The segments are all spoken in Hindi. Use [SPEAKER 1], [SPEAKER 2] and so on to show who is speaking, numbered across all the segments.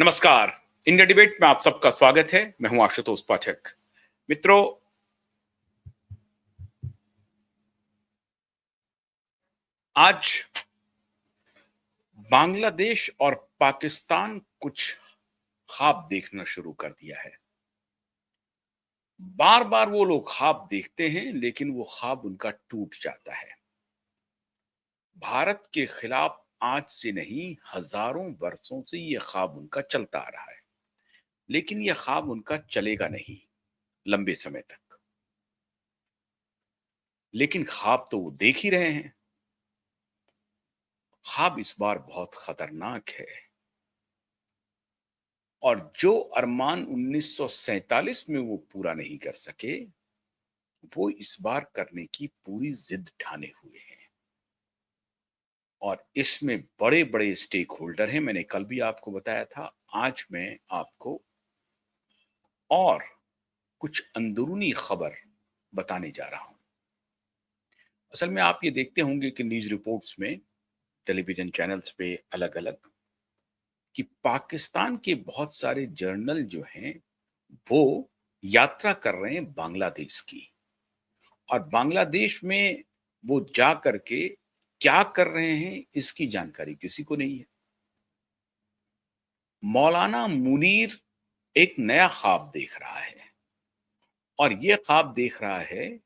[SPEAKER 1] नमस्कार। इंडिया डिबेट में आप सबका स्वागत है। मैं हूं आशुतोष पाठक। मित्रों, आज बांग्लादेश और पाकिस्तान कुछ ख्वाब देखना शुरू कर दिया है। बार बार वो लोग ख्वाब देखते हैं, लेकिन वो ख्वाब उनका टूट जाता है। भारत के खिलाफ आज से नहीं, हजारों वर्षों से ये ख्वाब उनका चलता आ रहा है, लेकिन ये ख्वाब उनका चलेगा नहीं लंबे समय तक। लेकिन ख्वाब तो वो देख ही रहे हैं। ख्वाब इस बार बहुत खतरनाक है, और जो अरमान 1947 में वो पूरा नहीं कर सके, वो इस बार करने की पूरी जिद ठाने हुए हैं। और इसमें बड़े बड़े स्टेक होल्डर हैं। मैंने कल भी आपको बताया था। आज मैं आपको और कुछ अंदरूनी खबर बताने जा रहा हूं। असल में आप ये देखते होंगे कि न्यूज रिपोर्ट्स में, टेलीविजन चैनल्स पे अलग अलग, कि पाकिस्तान के बहुत सारे जर्नल जो हैं वो यात्रा कर रहे हैं बांग्लादेश की। और बांग्लादेश में वो जा करके क्या कर रहे हैं, इसकी जानकारी किसी को नहीं है। मौलाना मुनीर एक नया ख्वाब देख रहा है, और ये ख्वाब देख रहा है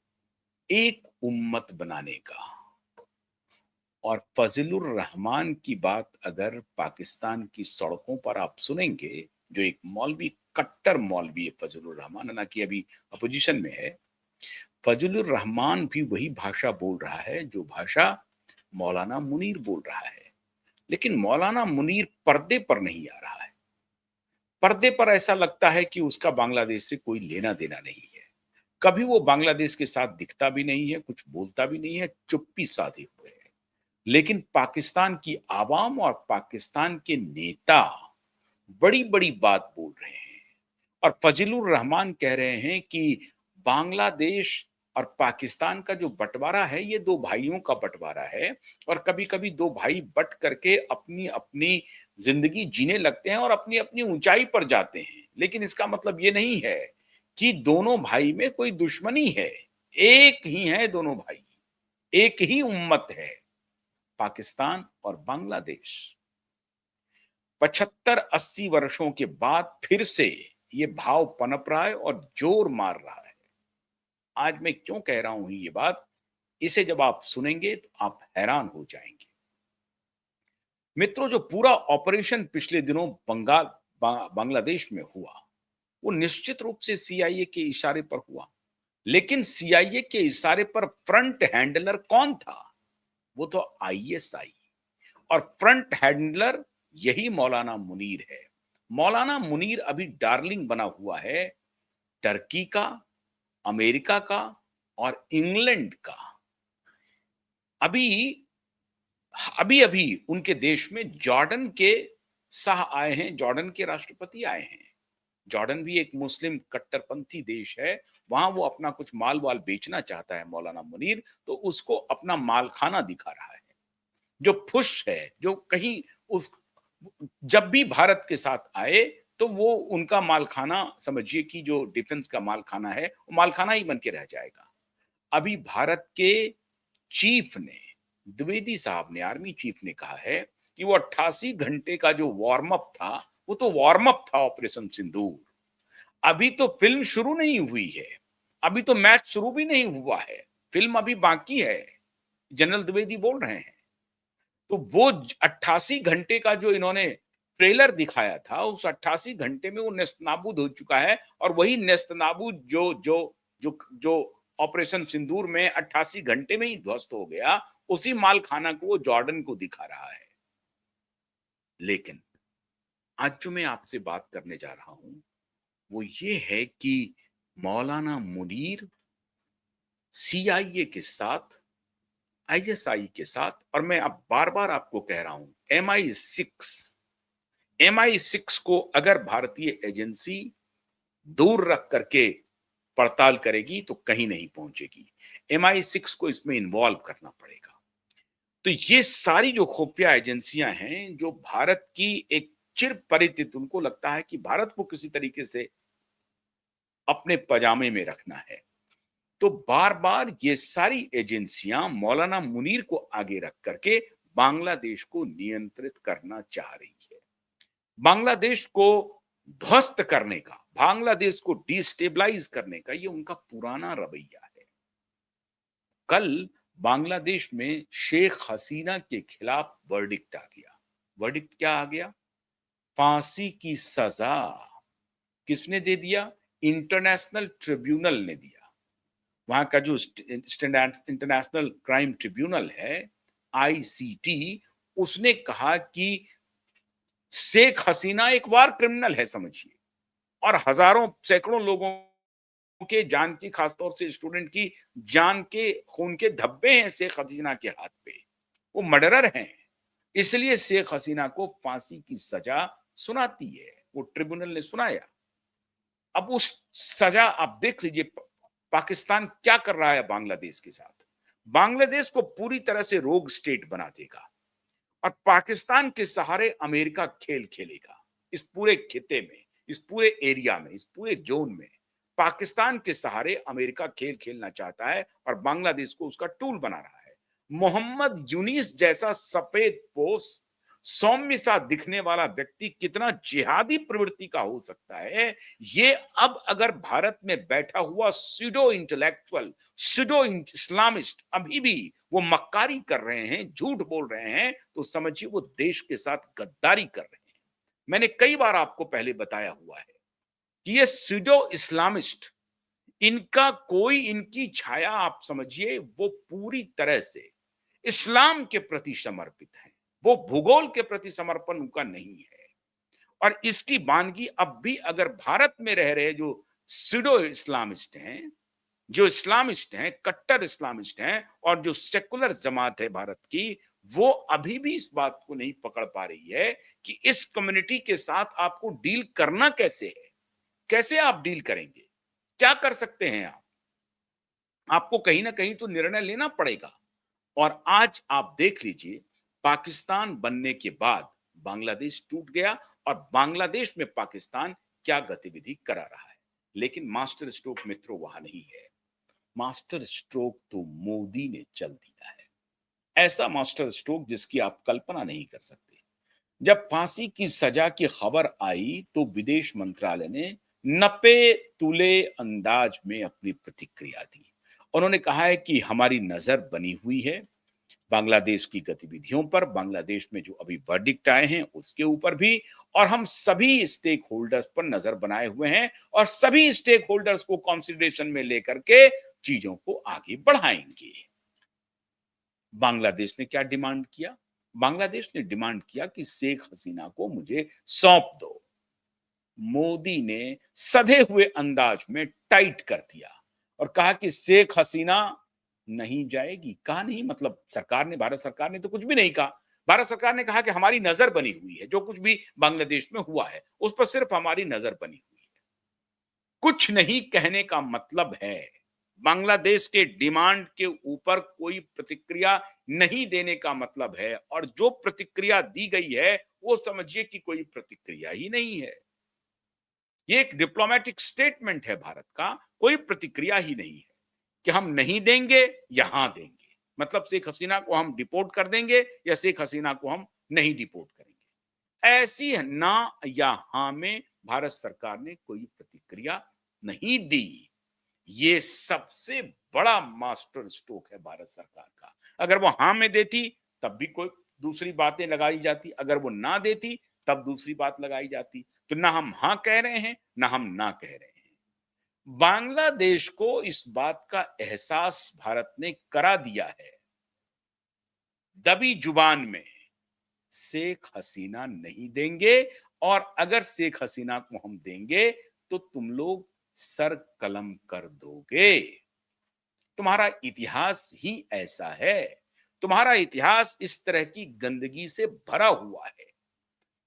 [SPEAKER 1] एक उम्मत बनाने का। और फजलुर रहमान की बात अगर पाकिस्तान की सड़कों पर आप सुनेंगे, जो एक मौलवी, कट्टर मौलवी है फजलुर रहमान, हालांकि अभी अपोजिशन में है। फजलुर रहमान भी वही भाषा बोल रहा है जो भाषा मौलाना मुनीर बोल रहा है। लेकिन मौलाना मुनीर पर्दे पर नहीं आ रहा है। पर्दे पर ऐसा लगता है कि उसका बांग्लादेश से कोई लेना देना नहीं है। कभी वो बांग्लादेश के साथ दिखता भी नहीं है, कुछ बोलता भी नहीं है, चुप्पी साधे हुए है। लेकिन पाकिस्तान की आवाम और पाकिस्तान के नेता बड़ी बड़ी बात बोल रहे हैं। और फजलुर रहमान कह रहे हैं कि बांग्लादेश और पाकिस्तान का जो बंटवारा है, ये दो भाइयों का बंटवारा है। और कभी कभी दो भाई बट करके अपनी अपनी जिंदगी जीने लगते हैं और अपनी अपनी ऊंचाई पर जाते हैं। लेकिन इसका मतलब ये नहीं है कि दोनों भाई में कोई दुश्मनी है। एक ही है दोनों भाई, एक ही उम्मत है, पाकिस्तान और बांग्लादेश। 75-80 वर्षों के बाद फिर से ये भाव पनप रहा है और जोर मार रहा है। आज मैं क्यों कह रहा हूं ये बात, इसे जब आप सुनेंगे तो आप हैरान हो जाएंगे। मित्रों, जो पूरा ऑपरेशन पिछले दिनों बांग्लादेश में हुआ, वो निश्चित रूप से सीआईए के इशारे पर हुआ। लेकिन सीआईए के इशारे पर फ्रंट हैंडलर कौन था? वो तो आईएसआई। और फ्रंट हैंडलर यही मौलाना मुनीर है। मौलाना मुनीर अभी डार्लिंग बना हुआ है टर्की का, अमेरिका का और इंग्लैंड का। अभी अभी अभी उनके देश में जॉर्डन के शाह आए हैं, जॉर्डन के राष्ट्रपति आए हैं। जॉर्डन भी एक मुस्लिम कट्टरपंथी देश है। वहां वो अपना कुछ माल वाल बेचना चाहता है मौलाना मुनीर, तो उसको अपना मालखाना दिखा रहा है। जो फुश है, जो कहीं उस जब भी भारत के साथ आए तो वो उनका मालखाना, समझिए कि जो डिफेंस का मालखाना है, वो मालखाना ही बन के रह जाएगा। अभी भारत के चीफ ने, द्विवेदी साहब ने, आर्मी चीफ ने कहा है कि वो 88 घंटे का जो वार्म अप था, वो तो वार्म अप था ऑपरेशन सिंदूर। अभी तो फिल्म शुरू नहीं हुई है, अभी तो मैच शुरू भी नहीं हुआ है, फिल्म अभी बाकी है। जनरल द्विवेदी बोल रहे हैं। तो वो 88 घंटे का जो इन्होंने ट्रेलर दिखाया था, उस 88 घंटे में वो नेस्तनाबूद हो चुका है। और वही नेस्तनाबूद जो जो जो जो ऑपरेशन सिंदूर में 88 घंटे में ही ध्वस्त हो गया, उसी मालखाना को वो जॉर्डन को दिखा रहा है। लेकिन आज जो मैं आपसे बात करने जा रहा हूं, वो ये है कि मौलाना मुनीर सीआईए के साथ, आईएसआई के साथ, और मैं अब बार बार आपको कह रहा हूं, MI6 को अगर भारतीय एजेंसी दूर रख करके पड़ताल करेगी तो कहीं नहीं पहुंचेगी। MI6 को इसमें इन्वॉल्व करना पड़ेगा। तो ये सारी जो खुफिया एजेंसियां हैं, जो भारत की एक चिर परिचित, उनको लगता है कि भारत को किसी तरीके से अपने पजामे में रखना है। तो बार-बार ये सारी एजेंसियां मौलाना मुनीर को आगे रख करके बांग्लादेश को नियंत्रित करना चाह रही है। बांग्लादेश को ध्वस्त करने का, बांग्लादेश को डिस्टेबलाइज करने का ये उनका पुराना रवैया है। कल बांग्लादेश में शेख हसीना के खिलाफ वर्डिक्ट आ गया। वर्डिक्ट क्या आ गया? फांसी की सजा। किसने दे दिया? इंटरनेशनल ट्रिब्यूनल ने दिया। वहां का जो इंटरनेशनल क्राइम ट्रिब्यूनल है, आईसीटी, उसने कहा कि शेख हसीना एक वार क्रिमिनल है, समझिए, और हजारों सैकड़ों लोगों के जान की, खासतौर से स्टूडेंट की जान के खून के धब्बे हैं शेख हसीना के हाथ पे। वो मर्डरर हैं। इसलिए शेख हसीना को फांसी की सजा सुनाती है, वो ट्रिब्यूनल ने सुनाया। अब उस सजा आप देख लीजिए पाकिस्तान क्या कर रहा है बांग्लादेश के साथ। बांग्लादेश को पूरी तरह से रोग स्टेट बना देगा और पाकिस्तान के सहारे अमेरिका खेल खेलेगा इस पूरे खिते में, इस पूरे एरिया में, इस पूरे जोन में। पाकिस्तान के सहारे अमेरिका खेल खेलना चाहता है और बांग्लादेश को उसका टूल बना रहा है। मोहम्मद यूनिस जैसा सफेद पोश, सौम्य सा दिखने वाला व्यक्ति कितना जिहादी प्रवृत्ति का हो सकता है, ये अब अगर भारत में बैठा हुआ सुडो इंटेलेक्चुअल, सुडो इस्लामिस्ट अभी भी वो मक्कारी कर रहे हैं, झूठ बोल रहे हैं, तो समझिए वो देश के साथ गद्दारी कर रहे हैं। मैंने कई बार आपको पहले बताया हुआ है कि ये सुडो इस्लामिस्ट, इनका कोई, इनकी छाया आप समझिए वो पूरी तरह से इस्लाम के प्रति समर्पित है। वो भूगोल के प्रति समर्पण उनका नहीं है। और इसकी वानगी अब भी अगर भारत में रह रहे जो सुडो इस्लामिस्ट हैं, जो इस्लामिस्ट हैं, कट्टर इस्लामिस्ट हैं, और जो सेकुलर जमात है भारत की, वो अभी भी इस बात को नहीं पकड़ पा रही है कि इस कम्युनिटी के साथ आपको डील करना कैसे है। कैसे आप डील करेंगे? क्या कर सकते हैं आप? आपको कहीं ना कहीं तो निर्णय लेना पड़ेगा। और आज आप देख लीजिए, पाकिस्तान बनने के बाद बांग्लादेश टूट गया और बांग्लादेश में पाकिस्तान क्या गतिविधि करा रहा है। लेकिन मास्टर स्ट्रोक मित्रों वहां नहीं है। मास्टर स्ट्रोक तो मोदी ने चल दिया है। ऐसा मास्टर स्ट्रोक जिसकी आप कल्पना नहीं कर सकते। जब फांसी की सजा की खबर आई तो विदेश मंत्रालय ने नपे तुले अंदाज में अपनी प्रतिक्रिया दी। उन्होंने कहा है कि हमारी नजर बनी हुई है बांग्लादेश की गतिविधियों पर, बांग्लादेश में जो अभी वर्डिक्ट आए हैं उसके ऊपर भी, और हम सभी स्टेक होल्डर्स पर नजर बनाए हुए हैं और सभी स्टेक होल्डर्स को कंसिडरेशन में लेकर के चीजों को आगे बढ़ाएंगे। बांग्लादेश ने क्या डिमांड किया? बांग्लादेश ने डिमांड किया कि शेख हसीना को मुझे सौंप दो। मोदी ने सधे हुए अंदाज में टाइट कर दिया और कहा कि शेख हसीना नहीं जाएगी। कहा नहीं, मतलब सरकार ने, भारत सरकार ने तो कुछ भी नहीं कहा। भारत सरकार ने कहा कि हमारी नजर बनी हुई है, जो कुछ भी बांग्लादेश में हुआ है उस पर सिर्फ हमारी नजर बनी हुई है। कुछ नहीं कहने का मतलब है बांग्लादेश के डिमांड के ऊपर कोई प्रतिक्रिया नहीं देने का मतलब है, और जो प्रतिक्रिया दी गई है वो समझिए कि कोई प्रतिक्रिया ही नहीं है। ये एक डिप्लोमेटिक स्टेटमेंट है भारत का, कोई प्रतिक्रिया ही नहीं है कि हम नहीं देंगे या हां देंगे। मतलब शेख हसीना को हम डिपोर्ट कर देंगे या शेख हसीना को हम नहीं डिपोर्ट करेंगे। ऐसी ना या हां में भारत सरकार ने कोई प्रतिक्रिया नहीं दी। ये सबसे बड़ा मास्टर स्ट्रोक है भारत सरकार का। अगर वो हां में देती तब भी कोई दूसरी बातें लगाई जाती, अगर वो ना देती तब दूसरी बात लगाई जाती। तो ना हम हां कह रहे हैं ना हम ना कह रहे हैं। बांग्लादेश को इस बात का एहसास भारत ने करा दिया है दबी जुबान में, शेख हसीना नहीं देंगे, और अगर शेख हसीना को हम देंगे तो तुम लोग सर कलम कर दोगे। तुम्हारा इतिहास ही ऐसा है। तुम्हारा इतिहास इस तरह की गंदगी से भरा हुआ है।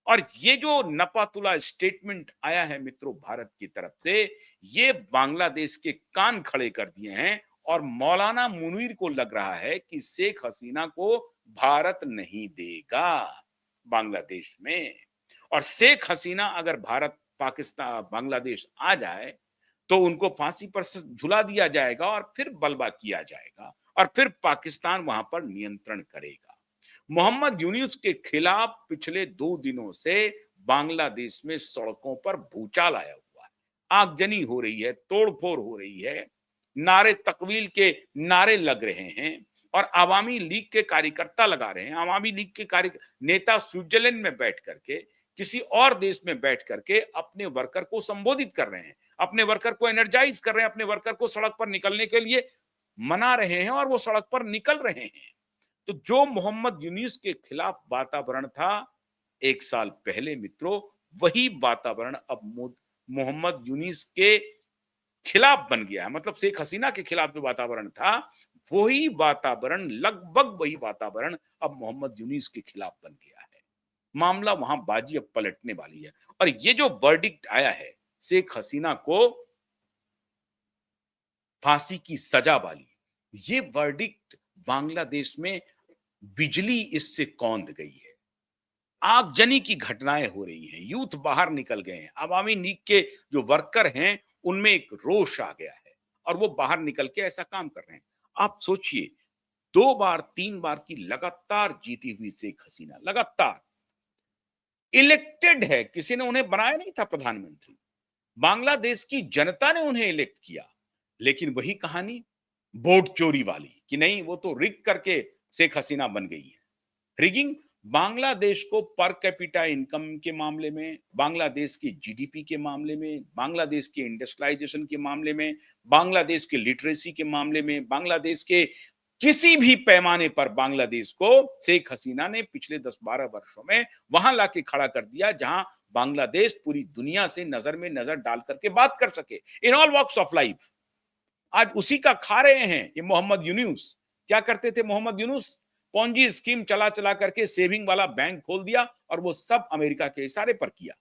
[SPEAKER 1] और ये जो नपातुला स्टेटमेंट आया है मित्रों भारत की तरफ से, ये बांग्लादेश के कान खड़े कर दिए हैं। और मौलाना मुनीर को लग रहा है कि शेख हसीना को भारत नहीं देगा बांग्लादेश में। और शेख हसीना अगर भारत, पाकिस्तान, बांग्लादेश आ जाए तो उनको फांसी पर से झुला दिया जाएगा और फिर बलवा किया जाएगा और फिर पाकिस्तान वहां पर नियंत्रण करेगा। मोहम्मद यूनुस के खिलाफ पिछले 2 दिनों से बांग्लादेश में सड़कों पर भूचाल आया हुआ है, आगजनी हो रही है, तोड़फोड़ हो रही है, नारे तकवील के नारे लग रहे हैं और आवामी लीग के कार्यकर्ता लगा रहे हैं। आवामी लीग के कार्य नेता स्विट्जरलैंड में बैठ करके, किसी और देश में बैठ करके अपने वर्कर को संबोधित कर रहे हैं, अपने वर्कर को एनर्जाइज कर रहे हैं, अपने वर्कर को सड़क पर निकलने के लिए मना रहे हैं और वो सड़क पर निकल रहे हैं। तो जो मोहम्मद यूनुस के खिलाफ वातावरण था 1 साल पहले मित्रों, वही वातावरण अब मोहम्मद यूनुस के खिलाफ बन गया है। मतलब शेख हसीना के खिलाफ जो वातावरण था, वही वातावरण, लगभग वही वातावरण अब मोहम्मद यूनुस के खिलाफ बन गया है। मामला वहां बाजी अब पलटने वाली है और ये जो वर्डिक्ट आया है शेख हसीना को फांसी की सजा वाली, ये वर्डिक्ट बांग्लादेश में बिजली इससे कौंध गई है। आगजनी की घटनाएं हो रही हैं, यूथ बाहर निकल गए हैं, अवामी लीग के जो वर्कर हैं उनमें एक रोष आ गया है और वो बाहर निकल के ऐसा काम कर रहे हैं। आप सोचिए, 2 बार 3 बार की लगातार जीती हुई शेख हसीना, लगातार इलेक्टेड है, किसी ने उन्हें बनाया नहीं था प्रधानमंत्री, बांग्लादेश की जनता ने उन्हें इलेक्ट किया। लेकिन वही कहानी वोट चोरी वाली कि नहीं वो तो रिग करके शेख हसीना बन गई है। रिगिंग बांग्लादेश को पर कैपिटा इनकम के मामले में, बांग्लादेश की जीडीपी के मामले में, बांग्लादेश के इंडस्ट्रियलाइजेशन के मामले में, बांग्लादेश के लिटरेसी के मामले में, बांग्लादेश के किसी भी पैमाने पर बांग्लादेश को शेख हसीना ने पिछले 10-12 वर्षों में वहां लाके खड़ा कर दिया जहां बांग्लादेश पूरी दुनिया से नजर में नजर डाल करके बात कर सके in all walks of life. आज उसी का खा रहे हैं ये मोहम्मद यूनुस। क्या करते थे मोहम्मद यूनुस? पॉन्जी स्कीम चला चला करके सेविंग वाला बैंक खोल दिया और वो सब अमेरिका के इशारे पर किया।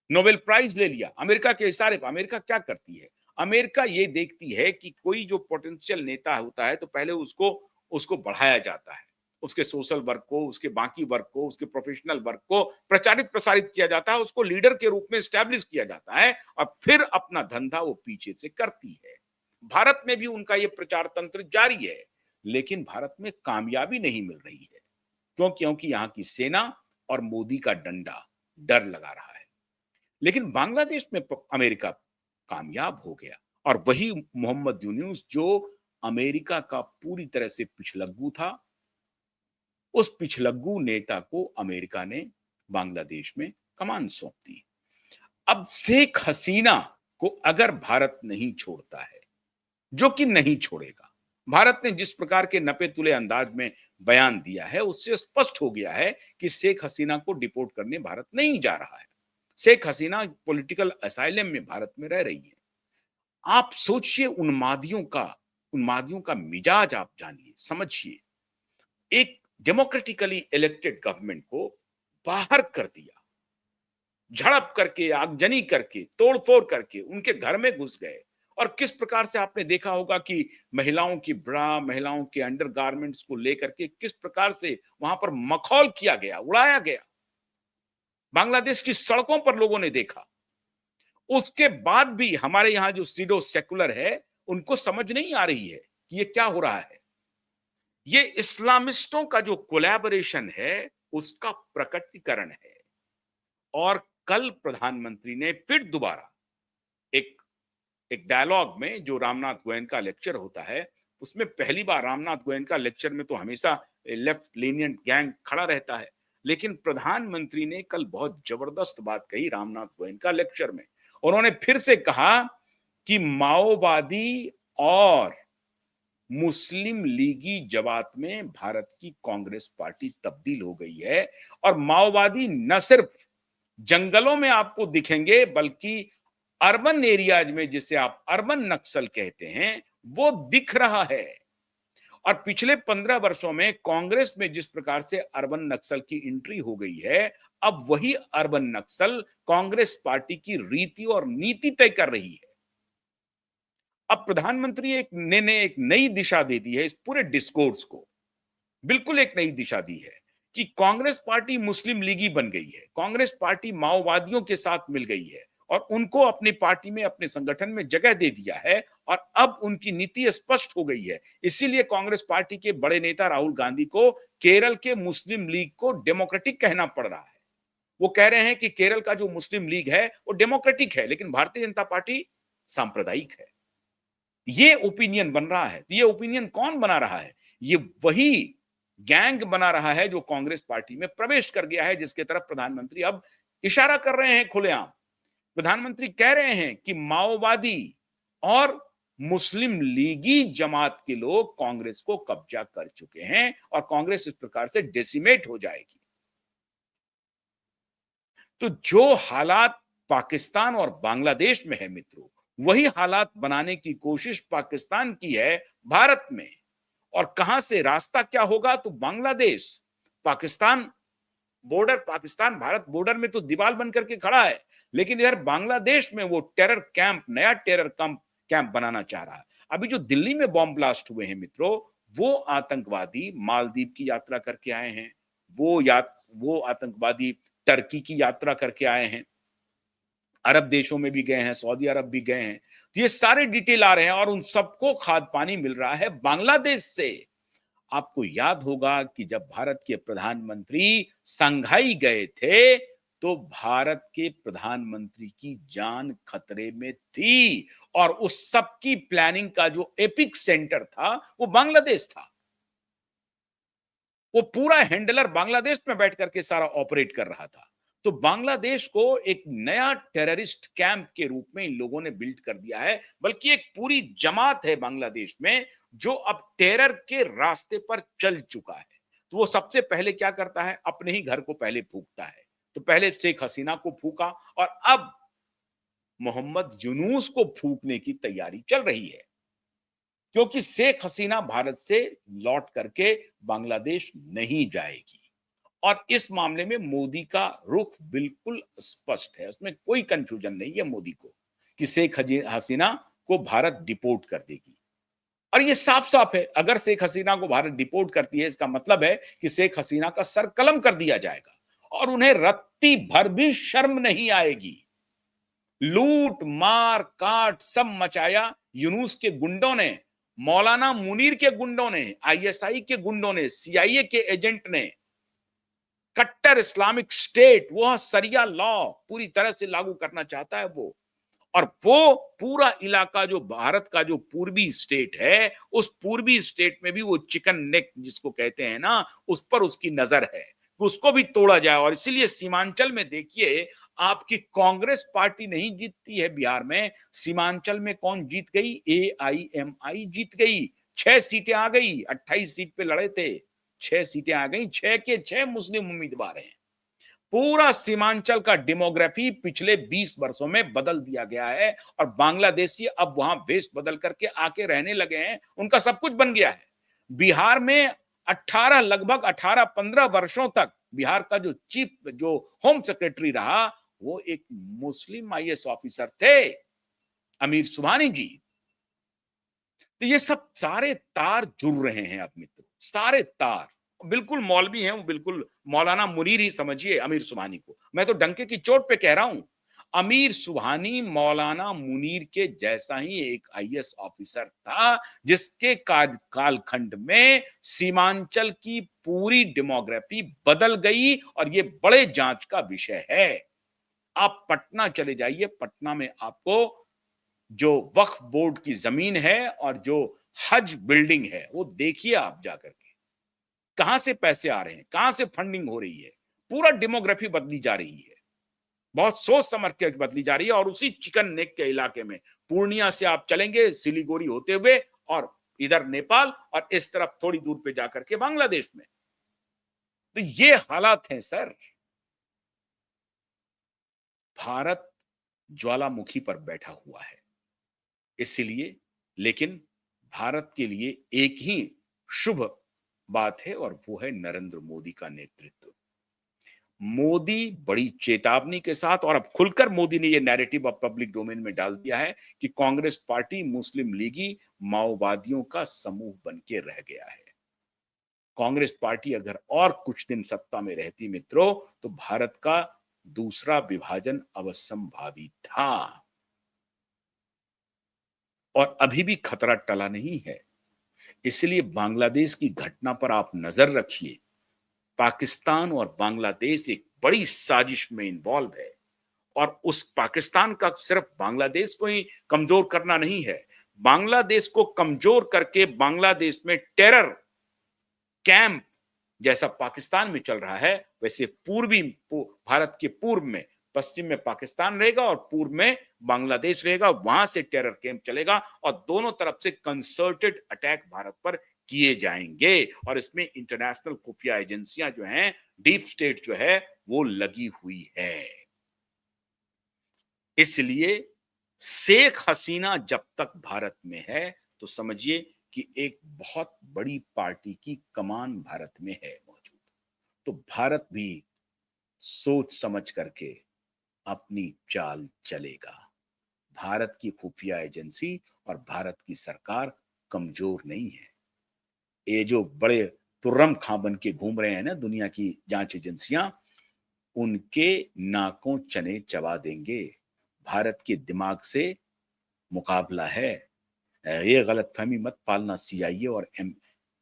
[SPEAKER 1] नोबेल प्राइज ले लिया अमेरिका के इशारे पर। अमेरिका क्या करती है? अमेरिका ये देखती है कि कोई जो पोटेंशियल नेता होता है तो पहले उसको उसको बढ़ाया जाता है, उसके सोशल वर्क को, उसके बाकी वर्क को, उसके प्रोफेशनल वर्क को प्रचारित प्रसारित किया जाता है, उसको लीडर के रूप में स्टैब्लिश किया जाता है और फिर अपना धंधा वो पीछे से करती है। भारत में भी उनका ये प्रचार तंत्र जारी है, लेकिन भारत में कामयाबी नहीं मिल रही है। क्यों? क्योंकि यहाँ की सेना और मोदी का डंडा डर लगा रहा है। लेकिन बांग्लादेश में अमेरिका कामयाब हो गया और वही मोहम्मद यूनुस जो अमेरिका का पूरी तरह से पिछलग्गू था, उस पिछलग्गू नेता को अमेरिका ने बांग्लादेश में कमान सौंप दी। अब शेख हसीना को अगर भारत नहीं छोड़ता है, जो कि नहीं छोड़ेगा, भारत ने जिस प्रकार के नपे तुले अंदाज में बयान दिया है उससे स्पष्ट हो गया है कि शेख हसीना को डिपोर्ट करने भारत नहीं जा रहा है। शेख हसीना पॉलिटिकल असाइलम में भारत में रह रही है। आप सोचिए उन्मादियों का मिजाज आप जानिए, समझिए। एक डेमोक्रेटिकली इलेक्टेड गवर्नमेंट को बाहर कर दिया, झड़प करके, आगजनी करके, तोड़फोड़ करके उनके घर में घुस गए और किस प्रकार से आपने देखा होगा कि महिलाओं की ब्रा, महिलाओं के अंडरगारमेंट्स को लेकर के किस प्रकार से वहां पर मखौल किया गया, उड़ाया गया। बांग्लादेश की सड़कों पर लोगों ने देखा। उसके बाद भी हमारे यहां जो सीडो सेकुलर है उनको समझ नहीं आ रही है कि ये क्या हो रहा है। ये इस्लामिस्टों का जो कोलैबोरेशन है उसका प्रकटीकरण है। और कल प्रधानमंत्री ने फिर दोबारा एक एक डायलॉग में, जो रामनाथ गोयनका का लेक्चर होता है उसमें पहली बार, रामनाथ गोयनका का लेक्चर में तो हमेशा लेफ्ट लीनियंट गैंग खड़ा रहता है, लेकिन प्रधानमंत्री ने कल बहुत जबरदस्त बात कही रामनाथ गोयनका लेक्चर में। उन्होंने फिर से कहा कि माओवादी और मुस्लिम लीगी जमात में भारत की कांग्रेस पार्टी तब्दील हो गई है और माओवादी न सिर्फ जंगलों में आपको दिखेंगे बल्कि अर्बन एरियाज में, जिसे आप अर्बन नक्सल कहते हैं, वो दिख रहा है। और पिछले 15 वर्षों में कांग्रेस में जिस प्रकार से अर्बन नक्सल की एंट्री हो गई है, अब वही अर्बन नक्सल कांग्रेस पार्टी की रीति और नीति तय कर रही है। अब प्रधानमंत्री ने एक नई दिशा दे दी है इस पूरे डिस्कोर्स को, बिल्कुल एक नई दिशा दी है कि कांग्रेस पार्टी मुस्लिम लीगी बन गई है, कांग्रेस पार्टी माओवादियों के साथ मिल गई है और उनको अपनी पार्टी में, अपने संगठन में जगह दे दिया है और अब उनकी नीति स्पष्ट हो गई है। इसीलिए कांग्रेस पार्टी के बड़े नेता राहुल गांधी को केरल के मुस्लिम लीग को डेमोक्रेटिक कहना पड़ रहा है। वो कह रहे हैं कि केरल का जो मुस्लिम लीग है वो डेमोक्रेटिक है, लेकिन भारतीय जनता पार्टी सांप्रदायिक है। ये ओपिनियन बन रहा है। ये ओपिनियन कौन बना रहा है? ये वही गैंग बना रहा है जो कांग्रेस पार्टी में प्रवेश कर गया है, जिसके तरफ प्रधानमंत्री अब इशारा कर रहे हैं खुलेआम। प्रधानमंत्री कह रहे हैं कि माओवादी और मुस्लिम लीगी जमात के लोग कांग्रेस को कब्जा कर चुके हैं और कांग्रेस इस प्रकार से डेसिमेट हो जाएगी। तो जो हालात पाकिस्तान और बांग्लादेश में है मित्रों, वही हालात बनाने की कोशिश पाकिस्तान की है भारत में। और कहां से रास्ता क्या होगा? तो बांग्लादेश, पाकिस्तान बॉर्डर, पाकिस्तान भारत बॉर्डर में तो दीवार बन करके खड़ा है, लेकिन इधर बांग्लादेश में वो टेरर कैंप, नया टेरर कैंप बनाना चाह रहा है। अभी जो दिल्ली में बॉम्ब ब्लास्ट हुए हैं मित्रों, वो आतंकवादी मालदीव की यात्रा करके आए हैं, वो आतंकवादी टर्की की यात्रा करके आए हैं, अरब देशों में भी गए हैं, सऊदी अरब भी गए हैं। तो ये सारे डिटेल आ रहे हैं और उन सबको खाद्य पानी मिल रहा है बांग्लादेश से। आपको याद होगा कि जब भारत के प्रधानमंत्री संघाई गए थे, तो भारत के प्रधानमंत्री की जान खतरे में थी और उस सब की प्लानिंग का जो एपिक सेंटर था, वो बांग्लादेश था। वो पूरा हैंडलर बांग्लादेश में बैठ करके सारा ऑपरेट कर रहा था। तो बांग्लादेश को एक नया टेररिस्ट कैंप के रूप में इन लोगों ने बिल्ड कर दिया है, बल्कि एक पूरी जमात है बांग्लादेश में जो अब टेरर के रास्ते पर चल चुका है। तो वो सबसे पहले क्या करता है? अपने ही घर को पहले फूंकता है। तो पहले शेख हसीना को फूंका और अब मोहम्मद यूनूस को फूंकने की तैयारी चल रही है, क्योंकि शेख हसीना भारत से लौट करके बांग्लादेश नहीं जाएगी। और इस मामले में मोदी का रुख बिल्कुल स्पष्ट है, उसमें कोई कंफ्यूजन नहीं है मोदी को कि शेख हसीना को भारत डिपोर्ट कर देगी। और ये साफ-साफ है, अगर शेख हसीना को भारत डिपोर्ट करती है, इसका मतलब है कि शेख हसीना का सर कलम कर दिया जाएगा और उन्हें रत्ती भर भी शर्म नहीं आएगी। लूट, मार, काट सब मचाया यूनुस के गुंडों ने, मौलाना मुनीर के गुंडों ने, आईएसआई के गुंडों ने, सीआईए के एजेंट ने। कट्टर इस्लामिक स्टेट, वो सरिया लॉ पूरी तरह से लागू करना चाहता है वो। और वो पूरा इलाका जो भारत का जो पूर्वी स्टेट है, उस पूर्वी स्टेट में भी वो चिकन नेक जिसको कहते हैं ना, उस पर उसकी नजर है, उसको भी तोड़ा जाए। और इसीलिए सीमांचल में देखिए, आपकी कांग्रेस पार्टी नहीं जीतती है बिहार में, सीमांचल में कौन जीत गई? एआईएमआई जीत गई। 6 सीटें आ गई, 28 सीट पे लड़े थे, 6 सीटें आ गई, 6 के 6 मुस्लिम उम्मीदवार हैं। पूरा सीमांचल का डेमोग्राफी पिछले 20 वर्षों में बदल दिया गया है और बांग्लादेशी अब वहां वेश बदल करके आके रहने लगे हैं, उनका सब कुछ बन गया है। बिहार में 18 लगभग 18-15 वर्षों तक बिहार का जो होम सेक्रेटरी रहा, वो एक मुस्लिम आईएएस ऑफिसर थे, अमीर सुबहानी जी। तो ये सब सारे तार जुड़ रहे हैं अब मित्रों, सारे तार बिल्कुल मौलवी हैं, वो बिल्कुल मौलाना मुनीर ही समझिए अमीर सुबहानी को। मैं तो डंके की चोट पे कह रहा हूं, अमीर सुबहानी मौलाना मुनीर के जैसा ही एक आईएएस ऑफिसर था, जिसके कालखंड में सीमांचल की पूरी डेमोग्राफी बदल गई और ये बड़े जांच का विषय है। आप पटना चले जाइए, पटना में आपको जो वक्फ बोर्ड की जमीन है और जो हज बिल्डिंग है, वो देखिए आप जाकर के, कहां से पैसे आ रहे हैं, कहां से फंडिंग हो रही है। पूरा डेमोग्राफी बदली जा रही है, बहुत सोच समझ के बदली जा रही है। और उसी चिकन नेक के इलाके में पूर्णिया से आप चलेंगे सिलीगुड़ी होते हुए और इधर नेपाल और इस तरफ थोड़ी दूर पे जाकर के बांग्लादेश में। तो ये हालात हैं सर। भारत ज्वालामुखी पर बैठा हुआ है, इसलिए, लेकिन भारत के लिए एक ही शुभ बात है और वो है नरेंद्र मोदी का नेतृत्व। मोदी बड़ी चेतावनी के साथ, और अब खुलकर मोदी ने ये नैरेटिव अब पब्लिक डोमेन में डाल दिया है कि कांग्रेस पार्टी मुस्लिम लीगी माओवादियों का समूह बन के रह गया है। कांग्रेस पार्टी अगर और कुछ दिन सत्ता में रहती मित्रों, तो भारत का दूसरा विभाजन अवश्यंभावी था। और अभी भी खतरा टला नहीं है। इसलिए बांग्लादेश की घटना पर आप नजर रखिए। पाकिस्तान और बांग्लादेश एक बड़ी साजिश में इन्वॉल्व है, और उस पाकिस्तान का सिर्फ बांग्लादेश को ही कमजोर करना नहीं है, बांग्लादेश को कमजोर करके बांग्लादेश में टेरर कैंप जैसा पाकिस्तान में चल रहा है, वैसे भारत के पूर्व में, पश्चिम में पाकिस्तान रहेगा और पूर्व में बांग्लादेश रहेगा। वहां से टेरर कैंप चलेगा और दोनों तरफ से कंसर्टेड अटैक भारत पर किए जाएंगे, और इसमें इंटरनेशनल खुफिया एजेंसियां जो हैं, डीप स्टेट जो है, वो लगी हुई है। इसलिए शेख हसीना जब तक भारत में है, तो समझिए कि एक बहुत बड़ी पार्टी की कमान भारत में है मौजूद। तो भारत भी सोच समझ करके अपनी चाल चलेगा। भारत की खुफिया एजेंसी और भारत की सरकार कमजोर नहीं है। ये जो बड़े तुर्रम खां बन के घूम रहे हैं ना दुनिया की जांच एजेंसियां, उनके नाकों चने चबा देंगे। भारत के दिमाग से मुकाबला है। ये गलतफहमी मत पालना सीआईए और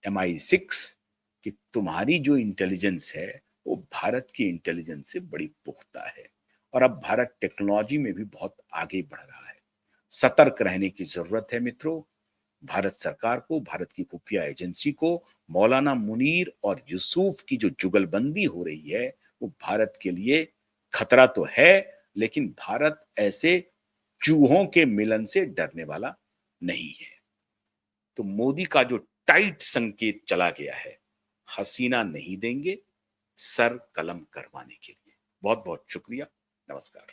[SPEAKER 1] MI6 कि तुम्हारी जो इंटेलिजेंस है वो भारत की इंटेलिजेंस से बड़ी पुख्ता है, और अब भारत टेक्नोलॉजी में भी बहुत आगे बढ़ रहा है। सतर्क रहने की जरूरत है मित्रों। भारत सरकार को, भारत की खुफिया एजेंसी को मौलाना मुनीर और यूसुफ की जो जुगलबंदी हो रही है, वो भारत के लिए खतरा तो है, लेकिन भारत ऐसे चूहों के मिलन से डरने वाला नहीं है। तो मोदी का जो टाइट संकेत चला गया है, हसीना नहीं देंगे सर कलम करवाने के लिए। बहुत बहुत शुक्रिया। नमस्कार।